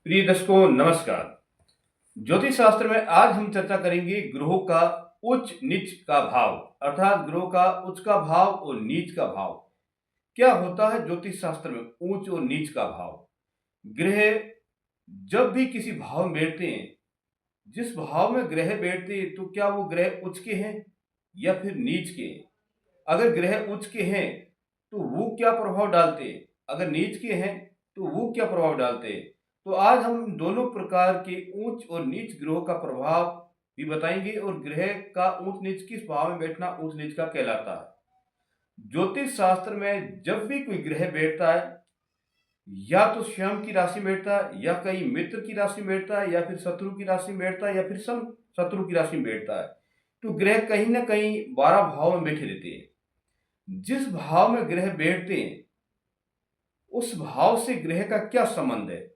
प्रिय दर्शकों नमस्कार। ज्योतिष शास्त्र में आज हम चर्चा करेंगे ग्रहों का उच्च नीच का भाव, अर्थात ग्रहों का उच्च का भाव और नीच का भाव। क्या होता है ज्योतिष शास्त्र में उच्च और नीच का भाव? ग्रह जब भी किसी भाव में बैठते हैं, जिस भाव में ग्रह बैठते हैं तो क्या वो ग्रह उच्च के हैं या फिर नीच के हैं? अगर ग्रह उच्च के हैं तो वो क्या प्रभाव डालते हैं, अगर नीच के हैं तो वो क्या प्रभाव डालते हैं। तो आज हम दोनों प्रकार के ऊंच और नीच ग्रहों का प्रभाव भी बताएंगे और ग्रह का ऊंच नीच किस भाव में बैठना ऊंच नीच का कहलाता है। ज्योतिष शास्त्र में जब भी कोई ग्रह बैठता है, या तो स्वयं की राशि में बैठता है, या कहीं मित्र की राशि में बैठता है, या फिर शत्रु की राशि में बैठता है, या फिर सम शत्रु की राशि में बैठता है, तो ग्रह कहीं ना कहीं 12 भाव में बैठे रहते हैं। जिस भाव में ग्रह बैठते हैं उस भाव से ग्रह का क्या संबंध है?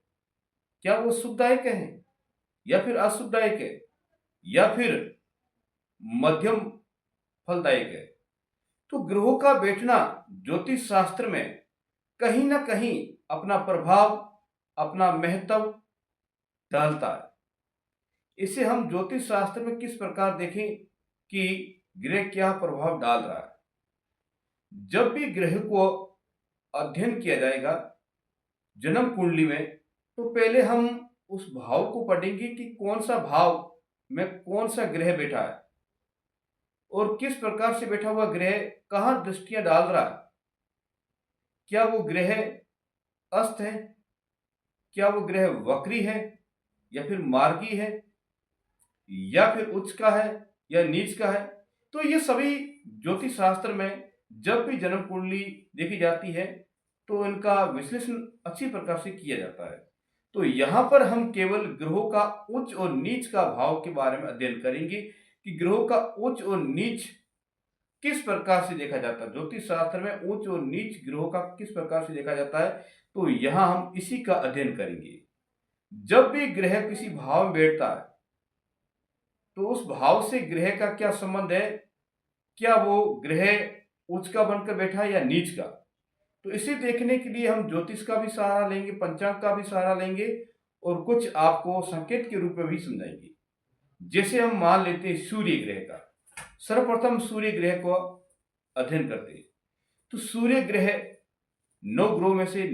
क्या वो शुभदायक है या फिर अशुभदायक है या फिर मध्यम फलदायक है? तो ग्रहों का बैठना ज्योतिष शास्त्र में कहीं ना कहीं अपना प्रभाव, अपना महत्व डालता है। इसे हम ज्योतिष शास्त्र में किस प्रकार देखें कि ग्रह क्या प्रभाव डाल रहा है। जब भी ग्रह को अध्ययन किया जाएगा जन्म कुंडली में, तो पहले हम उस भाव को पढ़ेंगे कि कौन सा भाव में कौन सा ग्रह बैठा है और किस प्रकार से बैठा हुआ ग्रह कहाँ दृष्टियां डाल रहा है। क्या वो ग्रह अस्त है, क्या वो ग्रह वक्री है, या फिर मार्गी है, या फिर उच्च का है या नीच का है। तो ये सभी ज्योतिष शास्त्र में जब भी जन्म कुंडली देखी जाती है तो इनका विश्लेषण अच्छी प्रकार से किया जाता है। तो यहाँ पर हम केवल ग्रहों का उच्च और नीच का भाव के बारे में अध्ययन करेंगे कि ग्रहों का उच्च और नीच किस प्रकार से देखा जाता है, ज्योतिष शास्त्र में उच्च और नीच ग्रहों का किस प्रकार से देखा जाता है। तो यहाँ हम इसी का अध्ययन करेंगे। जब भी ग्रह किसी भाव में बैठता है तो उस भाव से ग्रह का क्या संबंध है, क्या वो ग्रह उच्च का बनकर बैठा है या नीच का। तो इसे देखने के लिए हम ज्योतिष का भी सहारा लेंगे, पंचांग का भी सहारा लेंगे और कुछ आपको संकेत के रूप में भी समझाएंगे। जैसे हम मान लेते हैं सूर्य ग्रह का, सर्वप्रथम सूर्य ग्रह को अध्ययन करते हैं। तो सूर्य ग्रह 9 ग्रहों में से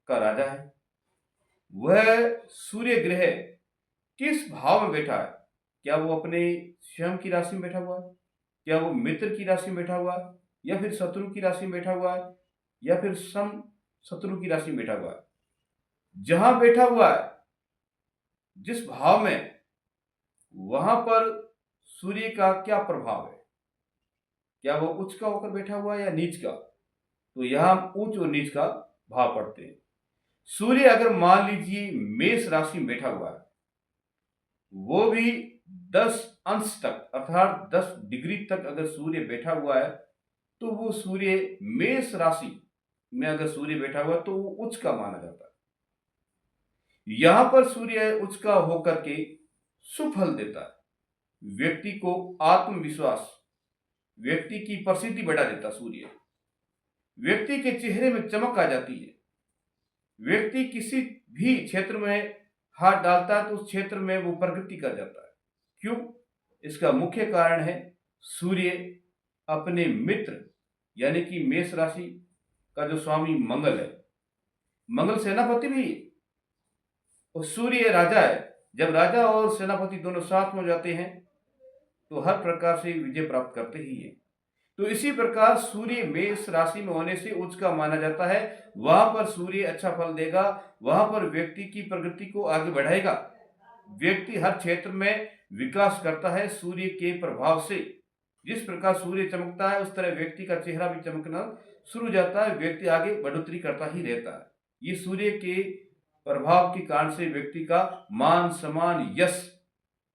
का राजा है। वह सूर्य ग्रह किस भाव में बैठा है? क्या वो अपने स्वयं की राशि में बैठा हुआ है, क्या वो मित्र की राशि में बैठा हुआ है, या फिर शत्रु की राशि में बैठा हुआ है, या फिर सम शत्रु की राशि में बैठा हुआ है। जहां बैठा हुआ है जिस भाव में, वहां पर सूर्य का क्या प्रभाव है? क्या वो उच्च का होकर बैठा हुआ है या नीच का? तो यहां हम उच्च और नीच का भाव पढ़ते हैं। सूर्य अगर मान लीजिए मेष राशि में बैठा हुआ है, वो भी 10 अंश तक अर्थात 10 डिग्री तक अगर सूर्य बैठा हुआ है, तो वो सूर्य मेष राशि में अगर सूर्य बैठा हुआ है तो वो उच्च का माना जाता है। यहां पर सूर्य उच्च का होकर के सुफल देता है, व्यक्ति को आत्मविश्वास, व्यक्ति की प्रसिद्धि बढ़ा देता सूर्य, व्यक्ति के चेहरे में चमक आ जाती है, व्यक्ति किसी भी क्षेत्र में हाथ डालता है तो उस क्षेत्र में वो प्रगति कर जाता है। क्यों? इसका मुख्य कारण है सूर्य अपने मित्र यानी कि मेष राशि का जो स्वामी मंगल है, मंगल सेनापति भी है और सूर्य राजा है। जब राजा और सेनापति दोनों साथ में हो जाते हैं तो हर प्रकार से विजय प्राप्त करते ही है। तो इसी प्रकार सूर्य मेष राशि में होने से उच्च का माना जाता है। वहां पर सूर्य अच्छा फल देगा, वहां पर व्यक्ति की प्रगति को आगे बढ़ाएगा, व्यक्ति हर क्षेत्र में विकास करता है सूर्य के प्रभाव से। जिस प्रकार सूर्य चमकता है उस तरह व्यक्ति का चेहरा भी चमकना शुरू हो जाता है, व्यक्ति आगे बढ़ोतरी करता ही रहता है। ये सूर्य के प्रभाव के कारण से व्यक्ति का मान सम्मान यश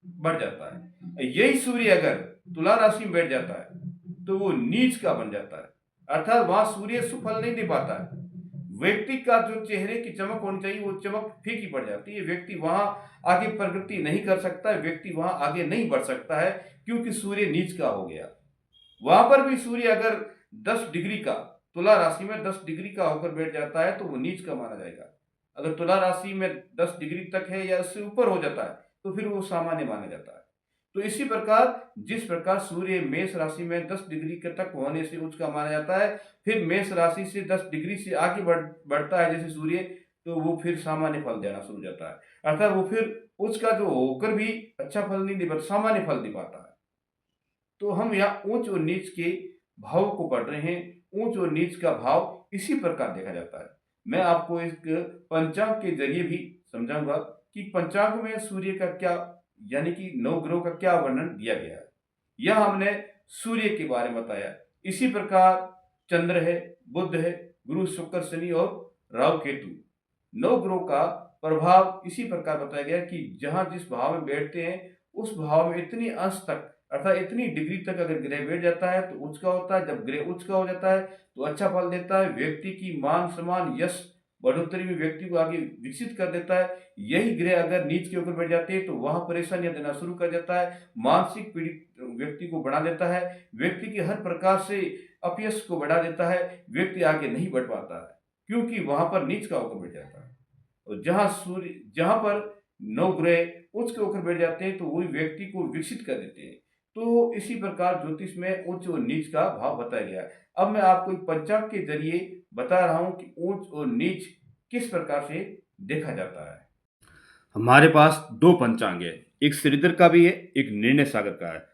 बढ़ जाता है। यही सूर्य अगर तुला राशि में बैठ जाता है तो वो नीच का बन जाता है, अर्थात वहां सूर्य सुफल नहीं दे पाता है। व्यक्ति का जो चेहरे की चमक होनी चाहिए वो चमक फीकी पड़ जाती है, व्यक्ति वहां आगे प्रगति नहीं कर सकता है, व्यक्ति वहां आगे नहीं बढ़ सकता है क्योंकि सूर्य नीच का हो गया। वहां पर भी सूर्य अगर 10 डिग्री का तुला राशि में 10 डिग्री का होकर बैठ जाता है तो वो नीच का माना जाएगा, अगर तुला राशि में 10 डिग्री तक है या उससे ऊपर हो जाता है तो फिर वो सामान्य माना जाता है। तो इसी प्रकार जिस प्रकार सूर्य मेष राशि में 10 डिग्री के तक होने से उच्च का माना जाता है, फिर मेष राशि से 10 डिग्री से आगे बढ़ता है जैसे सूर्य, तो वो फिर सामान्य फल देना शुरू हो जाता है। अर्थात वो फिर उच्च का जो होकर भी अच्छा फल नहीं दे पाता, सामान्य फल दे पाता है। तो हम यहाँ ऊंच और नीच के भाव को पढ़ रहे हैं। ऊंच और नीच का भाव इसी प्रकार देखा जाता है। मैं आपको एक पंचांग के जरिए भी समझाऊंगा कि पंचांग में सूर्य का क्या, यानी कि नवग्रहों का क्या वर्णन दिया गया है। यह हमने सूर्य के बारे में बताया। इसी प्रकार चंद्र है, बुध है, गुरु शुक्र शनि और राहु केतु, नवग्रहों का प्रभाव इसी प्रकार बताया गया कि जहां जिस भाव में बैठते हैं उस भाव में इतनी अंश तक, अर्थात इतनी डिग्री तक अगर ग्रह बैठ जाता है तो उच्च का होता है। जब ग्रह उच्च का हो जाता है तो अच्छा फल देता है, व्यक्ति की मान सम्मान यश बढ़ोतरी में व्यक्ति को आगे विकसित कर देता है। यही ग्रह अगर नीच के ऊपर बैठ जाते हैं तो वहां परेशानियां देना शुरू कर देता है, मानसिक पीड़ित व्यक्ति को बढ़ा देता है, व्यक्ति की हर प्रकार से अपयश को बढ़ा देता है, व्यक्ति आगे नहीं बढ़ पाता है क्योंकि वहां पर नीच का होकर बैठ जाता है। और जहां पर नौ ग्रह उच्च के होकर बैठ जाते हैं तो वही व्यक्ति को विकसित कर देते हैं। तो इसी प्रकार ज्योतिष में उच्च और नीच का भाव बताया गया है। अब मैं आपको एक पंचांग के जरिए बता रहा हूं कि उच्च और नीच किस प्रकार से देखा जाता है। हमारे पास दो पंचांग है, एक श्रीधर का भी है, एक निर्णय सागर का है।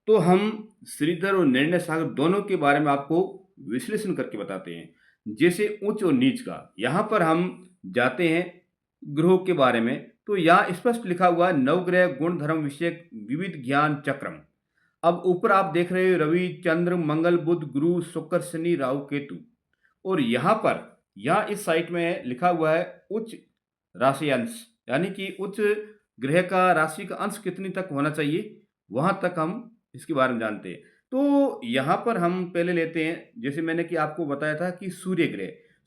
तो हम श्रीधर और निर्णय सागर दोनों के बारे में आपको विश्लेषण करके बताते हैं। जैसे उच्च और नीच का, यहाँ पर हम जाते हैं ग्रहों के बारे में। तो यहाँ स्पष्ट लिखा हुआ है नवग्रह गुण धर्म विषयक विविध ज्ञान चक्रम। अब ऊपर आप देख रहे हो रवि चंद्र मंगल बुध गुरु शुक्र शनि राहु केतु। और यहाँ इस साइट में लिखा हुआ है उच्च राशि अंश, यानी कि उच्च ग्रह का राशि का अंश कितनी तक होना चाहिए, वहां तक हम इसके बारे में जानते हैं। तो यहाँ पर हम पहले लेते हैं, जैसे मैंने कि आपको बताया था कि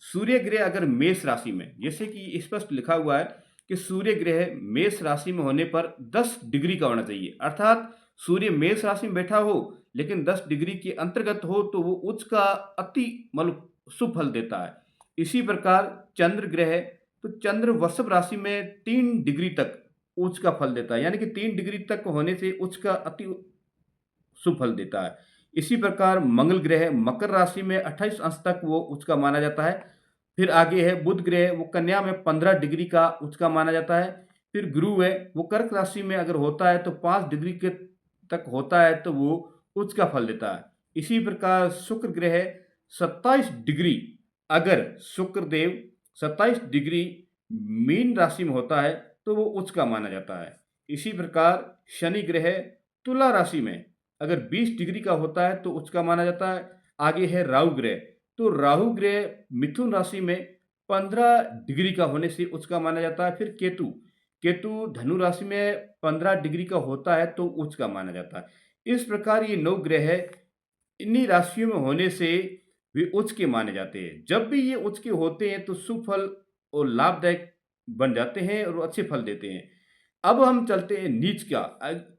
सूर्य ग्रह अगर मेष राशि में, जैसे कि स्पष्ट लिखा हुआ है कि सूर्य ग्रह मेष राशि में होने पर 10 डिग्री का होना चाहिए। अर्थात सूर्य मेष राशि में बैठा हो लेकिन 10 डिग्री के अंतर्गत हो तो वो उच्च का अति मतलब शुभ फल देता है। इसी प्रकार चंद्र ग्रह, तो चंद्र वृषभ राशि में 3 डिग्री तक उच्च का फल देता है, यानी कि 3 डिग्री तक होने से उच्च का अति शुभ फल देता है। इसी प्रकार मंगल ग्रह मकर राशि में 28 अंश तक वो उच्च का माना जाता है। फिर आगे है बुध ग्रह, वो कन्या में 15 डिग्री का उच्च का माना जाता है। फिर गुरु है, वो कर्क राशि में अगर होता है तो 5 डिग्री के तक होता है तो वो उच्च का फल देता है। इसी प्रकार शुक्र ग्रह 27 डिग्री, अगर शुक्र देव 27 डिग्री मीन राशि में होता है तो वो उच्च का माना जाता है। इसी प्रकार शनि ग्रह तुला राशि में अगर 20 डिग्री का होता है तो उच्च का माना जाता है। आगे है राहु ग्रह, तो राहु ग्रह मिथुन राशि में 15 डिग्री का होने से उच्च का माना जाता है। फिर केतु धनु राशि में 15 डिग्री का होता है तो उच्च का माना जाता है। इस प्रकार ये 9 ग्रह है, इन्हीं राशियों में होने से वे उच्च के माने जाते हैं। जब भी ये उच्च के होते हैं तो शुभ फल और लाभदायक बन जाते हैं और अच्छे फल देते हैं। अब हम चलते हैं नीच का।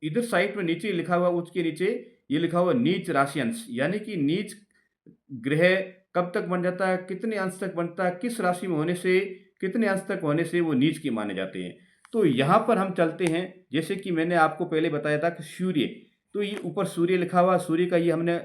इधर साइड में नीचे लिखा हुआ, उच्च के नीचे ये लिखा हुआ नीच राशि अंश, यानी कि नीच ग्रह कब तक बन जाता है, कितने अंश तक बनता है, किस राशि में होने से, कितने अंश तक होने से वो नीच के माने जाते हैं। तो यहाँ पर हम चलते हैं, जैसे कि मैंने आपको पहले बताया था कि सूर्य, तो ये ऊपर सूर्य लिखा हुआ, सूर्य का ये हमने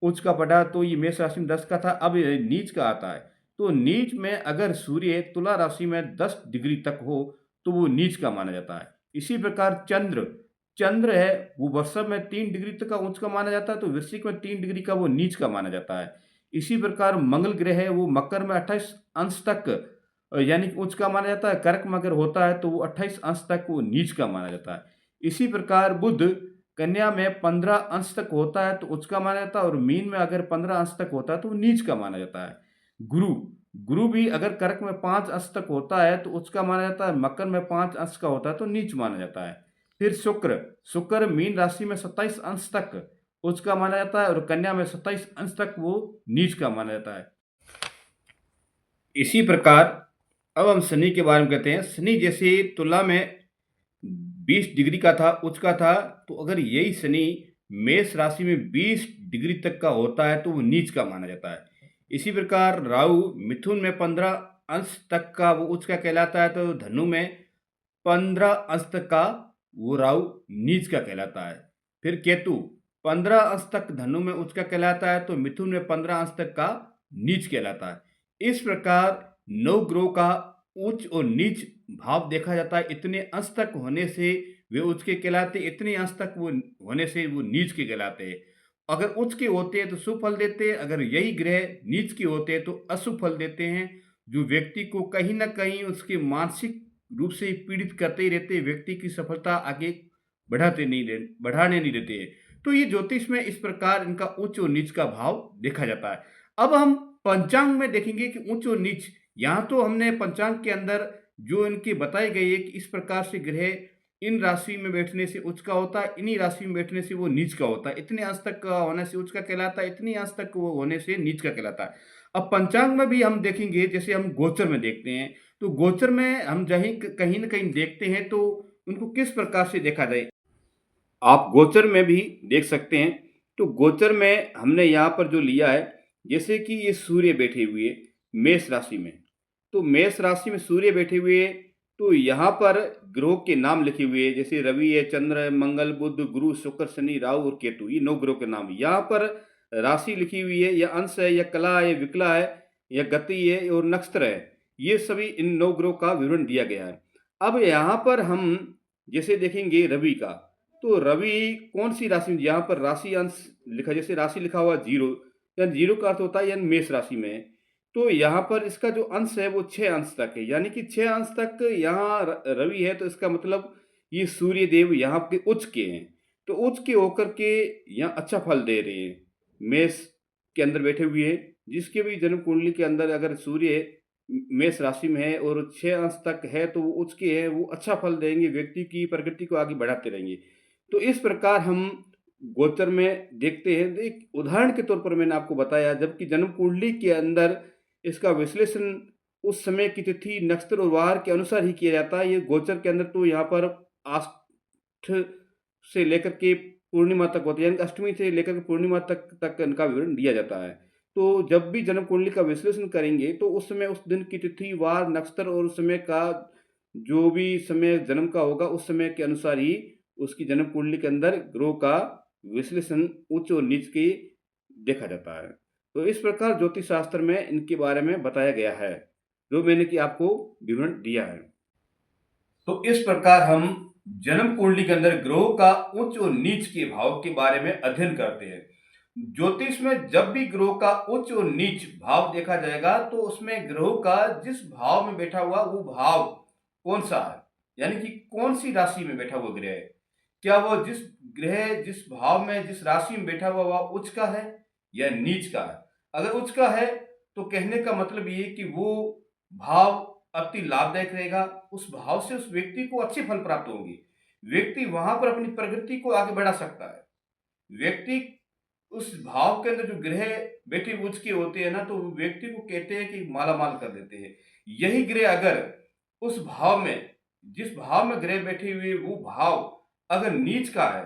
उच्च का पढ़ा तो ये मेष राशि में 10 का था। अब ये नीच का आता है, तो नीच में अगर सूर्य तुला राशि में 10 डिग्री तक हो तो वो नीच का माना जाता है। इसी प्रकार चंद्र है, वो वृषभ में 3 डिग्री तक का उच्च का माना जाता है तो वृश्चिक में 3 डिग्री का वो नीच का माना जाता है। इसी प्रकार मंगल ग्रह है, वो मकर में 28 अंश तक यानी कि उच्च का माना जाता है। कर्क में अगर होता है तो वो 28 अंश तक वो नीच का माना जाता है। इसी प्रकार बुध कन्या में 15 अंश तक होता है तो उच्च का माना जाता है, और मीन में अगर 15 अंश तक होता है तो वो नीच का माना जाता है। गुरु भी अगर कर्क में 5 अंश तक होता है तो उच्च का माना जाता है, मकर में 5 अंश का होता है तो नीच माना जाता है। फिर शुक्र मीन राशि में 27 अंश तक उच्च का माना जाता है और कन्या में 27 अंश तक वो नीच का माना जाता है। इसी प्रकार अब हम शनि के बारे में कहते हैं। शनि जैसे तुला में 20 डिग्री का था, उच्च का था, तो अगर यही शनि मेष राशि में 20 डिग्री तक का होता है तो वो नीच का माना जाता है। इसी प्रकार राहु मिथुन में 15 अंश तक का वो उच्च का कहलाता है, तो धनु में 15 अंश तक का वो राहु नीच का कहलाता है। फिर केतु 15 अंश तक धनु में उच्च का कहलाता है, तो मिथुन में 15 अंश तक का नीच कहलाता है। इस प्रकार 9 ग्रहों का उच्च और नीच भाव देखा जाता है। इतने अंश तक होने से वे उच्च के कहलाते, इतने अंश तक वो होने से वो नीच के कहलाते हैं। अगर उच्च के होते हैं तो शुभ फल देते हैं, अगर यही ग्रह नीच के होते हैं तो अशुभ फल देते हैं, जो व्यक्ति को कहीं न कहीं उसके मानसिक रूप से पीड़ित करते ही रहते हैं, व्यक्ति की सफलता आगे बढ़ाने नहीं देते हैं। तो ये ज्योतिष में इस प्रकार इनका उच्च और नीच का भाव देखा जाता है। अब हम पंचांग में देखेंगे कि उच्च और नीच, यहाँ तो हमने पंचांग के अंदर जो इनकी बताई गई है कि इस प्रकार से ग्रह इन राशि में बैठने से उच्च का होता है, इन्हीं राशि में बैठने से वो नीच का होता है, इतने अंश तक का होने से उच्च का कहलाता है, इतनी अंश तक वो होने से नीच का कहलाता है। अब पंचांग में भी हम देखेंगे, जैसे हम गोचर में देखते हैं, तो गोचर में हम जहीं कहीं न कहीं देखते हैं तो उनको किस प्रकार से देखा जाए, आप गोचर में भी देख सकते हैं। तो गोचर में हमने यहाँ पर जो लिया है, जैसे कि ये सूर्य बैठे हुए मेष राशि में, तो मेष राशि में सूर्य बैठे हुए हैं, तो यहाँ पर ग्रहों के नाम लिखे हुए हैं, जैसे रवि है, चंद्र है, मंगल, बुध, गुरु, शुक्र, शनि, राहु और केतु, ये 9 ग्रहों के नाम। यहाँ पर राशि लिखी हुई है, या अंश है, या कला है, या विकला है, या गति है और नक्षत्र है। ये सभी इन 9 ग्रहों का विवरण दिया गया है। अब यहाँ पर हम जैसे देखेंगे रवि का, तो रवि कौन सी राशि में, यहाँ पर राशि अंश लिखा, जैसे राशि लिखा हुआ जीरो, या जीरो का अर्थ होता है यानी मेष राशि में है। तो यहाँ पर इसका जो अंश है वो 6 अंश तक है, यानी कि 6 अंश तक यहाँ रवि है, तो इसका मतलब ये सूर्य देव यहाँ के उच्च के हैं। तो उच्च के होकर के यहाँ अच्छा फल दे रहे हैं, मेष के अंदर बैठे हुए हैं। जिसके भी जन्म कुंडली के अंदर अगर सूर्य मेष राशि में है और 6 अंश तक है तो वो उच्च के हैं, वो अच्छा फल देंगे, व्यक्ति की प्रगति को आगे बढ़ाते रहेंगे। तो इस प्रकार हम गोचर में देखते हैं। तो एक उदाहरण के तौर पर मैंने आपको बताया, जबकि जन्म कुंडली के अंदर इसका विश्लेषण उस समय की तिथि, नक्षत्र और वार के अनुसार ही किया जाता है। ये गोचर के अंदर तो यहाँ पर आष्ठ से लेकर के पूर्णिमा तक होती है, यानी अष्टमी से लेकर के पूर्णिमा तक इनका विवरण दिया जाता है। तो जब भी जन्म कुंडली का विश्लेषण करेंगे तो उस समय उस दिन की तिथि, वार, नक्षत्र और उस समय का जो भी समय जन्म का होगा उस समय के अनुसार ही उसकी जन्म कुंडली के अंदर ग्रहों का विश्लेषण उच्च और नीच की देखा जाता है। तो इस प्रकार ज्योतिष शास्त्र में इनके बारे में बताया गया है, जो मैंने कि आपको विवरण दिया है। तो इस प्रकार हम जन्म कुंडली के अंदर ग्रहों का उच्च और नीच के भाव के बारे में अध्ययन करते हैं। ज्योतिष में जब भी ग्रहों का उच्च और नीच भाव देखा जाएगा तो उसमें ग्रहों का जिस भाव में बैठा हुआ वो भाव कौन सा है, यानी कि कौन सी राशि में बैठा हुआ ग्रह है, क्या वो जिस ग्रह जिस भाव में जिस राशि में बैठा हुआ वह उच्च का है या नीच का है। अगर उच्च का है तो कहने का मतलब ये कि वो भाव अति लाभदायक रहेगा, उस भाव से उस व्यक्ति को अच्छे फल प्राप्त होंगे, व्यक्ति वहां पर अपनी प्रगति को आगे बढ़ा सकता है। व्यक्ति उस भाव के अंदर जो ग्रह बैठे उच्च के होते हैं ना, तो वो व्यक्ति को कहते हैं कि मालामाल कर देते हैं। यही ग्रह अगर उस भाव में, जिस भाव में ग्रह बैठे हुए वो भाव अगर नीच का है,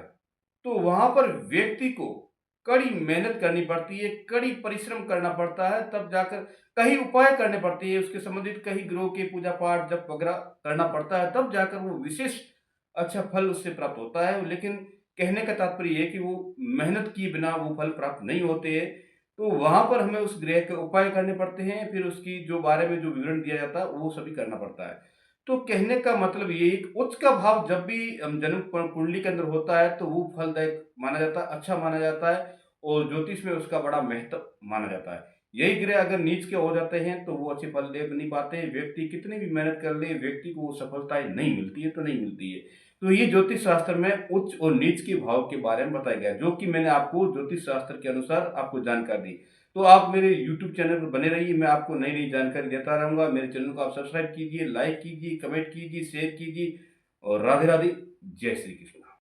तो वहां पर व्यक्ति को कड़ी मेहनत करनी पड़ती है, कड़ी परिश्रम करना पड़ता है, तब जाकर कई उपाय करने पड़ते हैं, उसके संबंधित कई ग्रहों के पूजा पाठ जप वगैरह करना पड़ता है, तब जाकर वो विशेष अच्छा फल उससे प्राप्त होता है। लेकिन कहने का तात्पर्य ये है कि वो मेहनत किए बिना वो फल प्राप्त नहीं होते हैं। तो वहां पर हमें उस ग्रह के उपाय करने पड़ते हैं, फिर उसकी जो बारे में जो विवरण दिया जाता है वो सभी करना पड़ता है। तो कहने का मतलब ये है कि उच्च का भाव जब भी जन्म कुंडली के अंदर होता है तो वो फलदायक माना जाता है, अच्छा माना जाता है और ज्योतिष में उसका बड़ा महत्व माना जाता है। यही ग्रह अगर नीच के हो जाते हैं तो वो अच्छे फल दे नहीं पाते, व्यक्ति कितनी भी मेहनत कर ले, व्यक्ति को वो सफलताएं नहीं मिलती है तो नहीं मिलती है। तो ये ज्योतिष शास्त्र में उच्च और नीच के भाव के बारे में बताया गया, जो कि मैंने आपको ज्योतिष शास्त्र के अनुसार आपको जानकारी दी। तो आप मेरे YouTube चैनल पर बने रहिए, मैं आपको नई नई जानकारी देता रहूंगा। मेरे चैनल को आप सब्सक्राइब कीजिए, लाइक कीजिए, कमेंट कीजिए, शेयर कीजिए और राधे राधे, जय श्री कृष्ण।